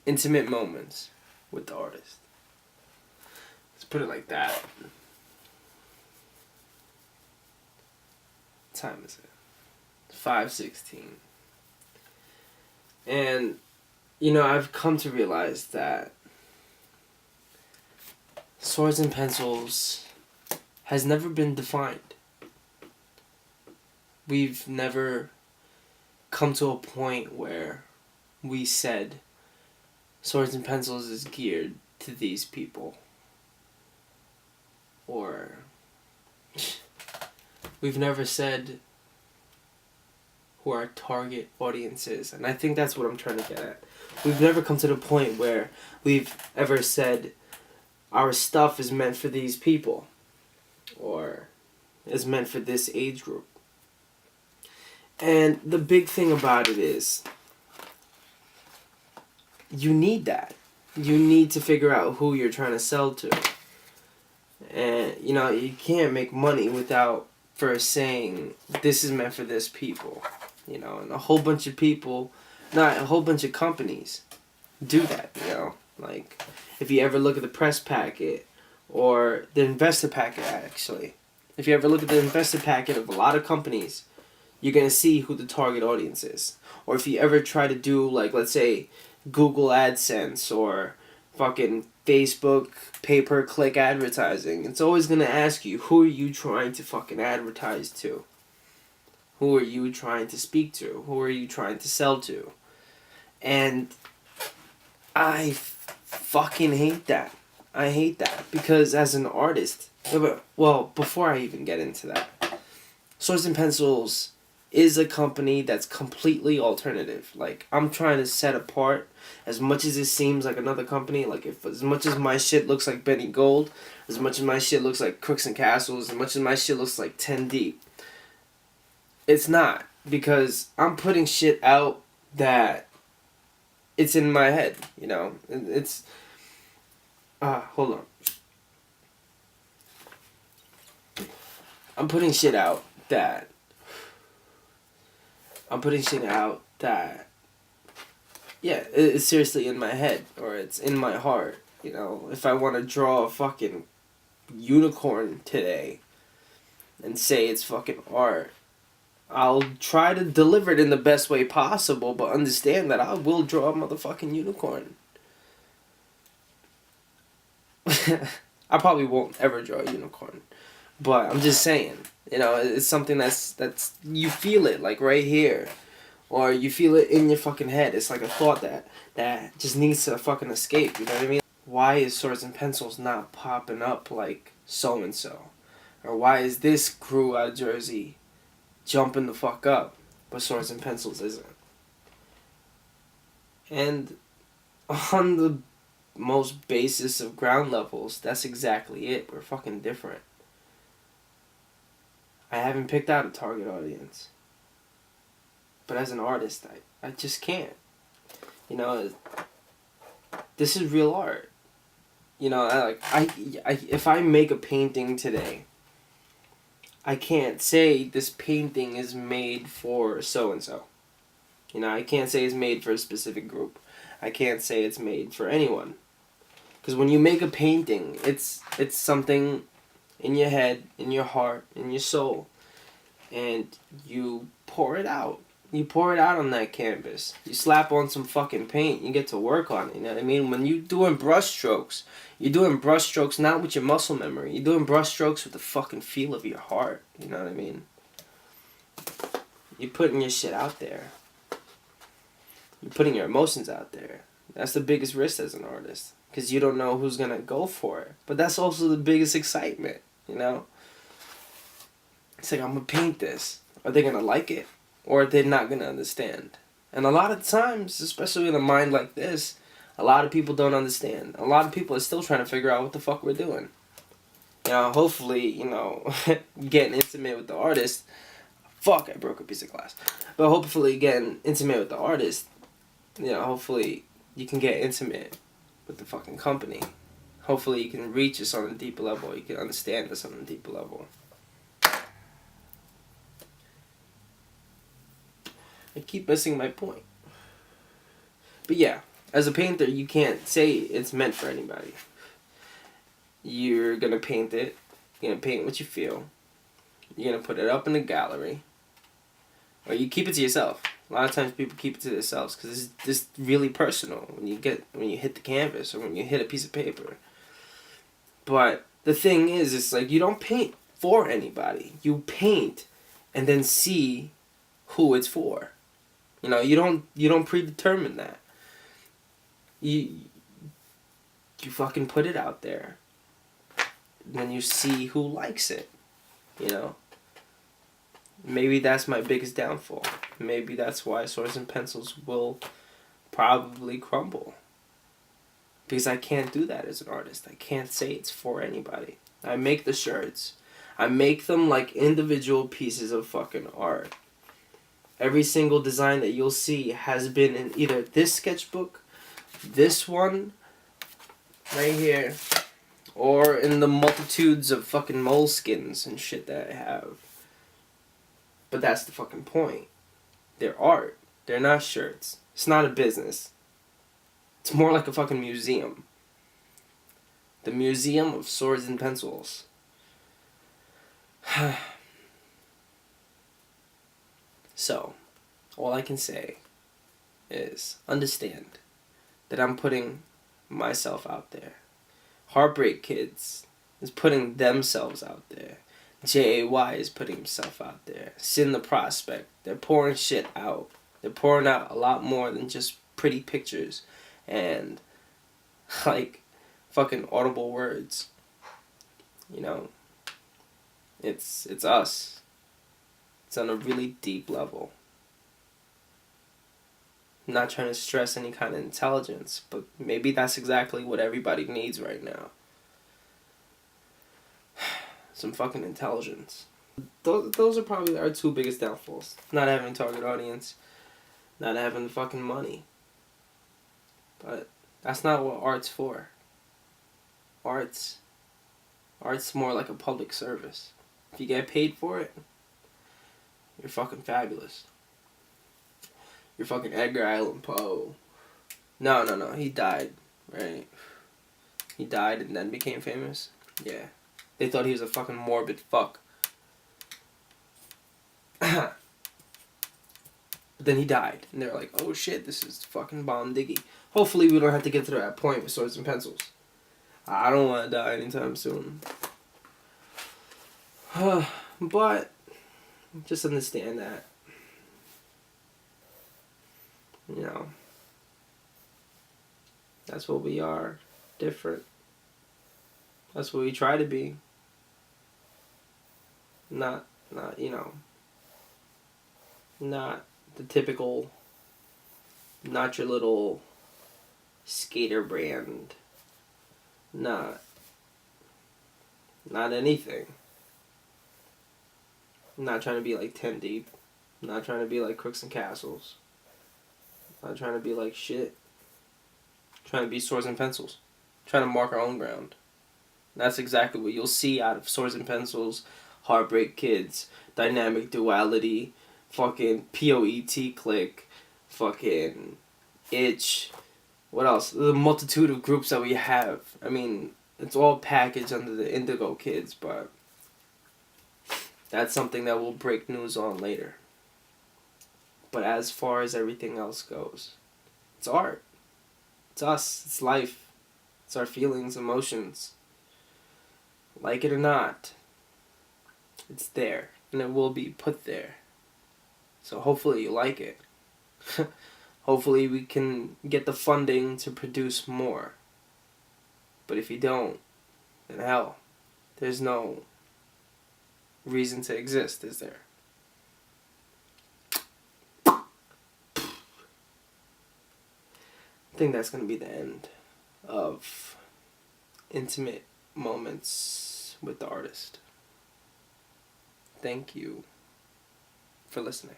intimate moments with the artist. Let's put it like that. What time is it? 5:16. And, I've come to realize that Swords and Pencils has never been defined. We've never come to a point where we said Swords and Pencils is geared to these people. Or we've never said who our target audience is. And I think that's what I'm trying to get at. We've never come to the point where we've ever said our stuff is meant for these people. Or is meant for this age group. And the big thing about it is, you need that. You need to figure out who you're trying to sell to. And, you can't make money without first saying, this is meant for this people. And a whole bunch of people, not a whole bunch of companies do that, Like, if you ever look at the press packet, or the investor packet, actually. If you ever look at the investor packet of a lot of companies, you're going to see who the target audience is. Or if you ever try to do, like, let's say, Google AdSense or fucking Facebook pay-per-click advertising, it's always going to ask you, who are you trying to fucking advertise to? Who are you trying to speak to? Who are you trying to sell to? And I fucking hate that. I hate that. Because as an artist, well, before I even get into that, Swords and Pencils is a company that's completely alternative. Like, I'm trying to set apart, as much as it seems like another company, like, if as much as my shit looks like Benny Gold, as much as my shit looks like Crooks and Castles, as much as my shit looks like 10 Deep, it's not. Because I'm putting shit out that it's in my head, It's, hold on. I'm putting shit out that yeah, it's seriously in my head, or it's in my heart, If I want to draw a fucking unicorn today and say it's fucking art, I'll try to deliver it in the best way possible, but understand that I will draw a motherfucking unicorn. I probably won't ever draw a unicorn, but I'm just saying, it's something that's you feel it, like, right here, or you feel it in your fucking head. It's like a thought that just needs to fucking escape, you know what I mean? Why is Swords and Pencils not popping up like so-and-so? Or why is this crew out of Jersey jumping the fuck up, but Swords and Pencils isn't? And on the most basis of ground levels, that's exactly it. We're fucking different. I haven't picked out a target audience. But as an artist, I just can't. This is real art. If I make a painting today, I can't say this painting is made for so-and-so. I can't say it's made for a specific group. I can't say it's made for anyone. Because when you make a painting, it's something in your head, in your heart, in your soul. And you pour it out. You pour it out on that canvas. You slap on some fucking paint. You get to work on it, you know what I mean? When you're doing brush strokes, you're doing brush strokes not with your muscle memory. You're doing brush strokes with the fucking feel of your heart, you know what I mean? You're putting your shit out there. You're putting your emotions out there. That's the biggest risk as an artist. Because you don't know who's going to go for it. But that's also the biggest excitement, It's like, I'm going to paint this. Are they going to like it? Or are they not going to understand? And a lot of times, especially in a mind like this, a lot of people don't understand. A lot of people are still trying to figure out what the fuck we're doing. Hopefully, getting intimate with the artist. Fuck, I broke a piece of glass. But hopefully getting intimate with the artist, hopefully you can get intimate with the fucking company. Hopefully you can reach us on a deeper level. You can understand us on a deeper level. I keep missing my point. But yeah, As a painter, you can't say it's meant for anybody. You're gonna paint it. You're gonna paint what you feel. You're gonna put it up in a gallery. Or you keep it to yourself. A lot of times people keep it to themselves because it's just really personal when you hit the canvas or when you hit a piece of paper. But the thing is, it's like you don't paint for anybody. You paint and then see who it's for. You know, you don't predetermine that. You fucking put it out there. Then you see who likes it. You know? Maybe that's my biggest downfall. Maybe that's why Swords and Pencils will probably crumble. Because I can't do that as an artist. I can't say it's for anybody. I make the shirts. I make them like individual pieces of fucking art. Every single design that you'll see has been in either this sketchbook, this one, right here, or in the multitudes of fucking moleskins and shit that I have. But that's the fucking point. They're art. They're not shirts. It's not a business. It's more like a fucking museum. The Museum of Swords and Pencils. So, all I can say is understand that I'm putting myself out there. Heartbreak Kids is putting themselves out there. JAY is putting himself out there. Sin the Prospect. They're pouring shit out. They're pouring out a lot more than just pretty pictures and like fucking audible words. You know, it's us. It's on a really deep level. I'm not trying to stress any kind of intelligence, but maybe that's exactly what everybody needs right now. Some fucking intelligence. Those are probably our two biggest downfalls. Not having a target audience. Not having fucking money. But that's not what art's for. Art's more like a public service. If you get paid for it, you're fucking fabulous. You're fucking Edgar Allan Poe. No. He died, right? He died and then became famous? Yeah. They thought he was a fucking morbid fuck. But then he died. And they're like, oh shit, this is fucking bomb diggy. Hopefully we don't have to get to that point with Swords and Pencils. I don't want to die anytime soon. But just understand that. You know. That's what we are. Different. That's what we try to be. Not you know, not the typical, not your little skater brand. Not anything. I'm not trying to be like 10 Deep. I'm not trying to be like Crooks and Castles. I'm not trying to be like shit. I'm trying to be Swords and Pencils. I'm trying to mark our own ground. And that's exactly what you'll see out of Swords and Pencils, Heartbreak Kids, Dynamic Duality, fucking POET Click, fucking Itch. What else? The multitude of groups that we have. I mean, it's all packaged under the Indigo Kids, but that's something that we'll break news on later. But as far as everything else goes, it's art. It's us. It's life. It's our feelings, emotions. Like it or not, it's there. And it will be put there. So hopefully you like it. Hopefully we can get the funding to produce more. But if you don't, then hell, there's no reason to exist, is there? I think that's going to be the end of intimate moments with the artist. Thank you for listening.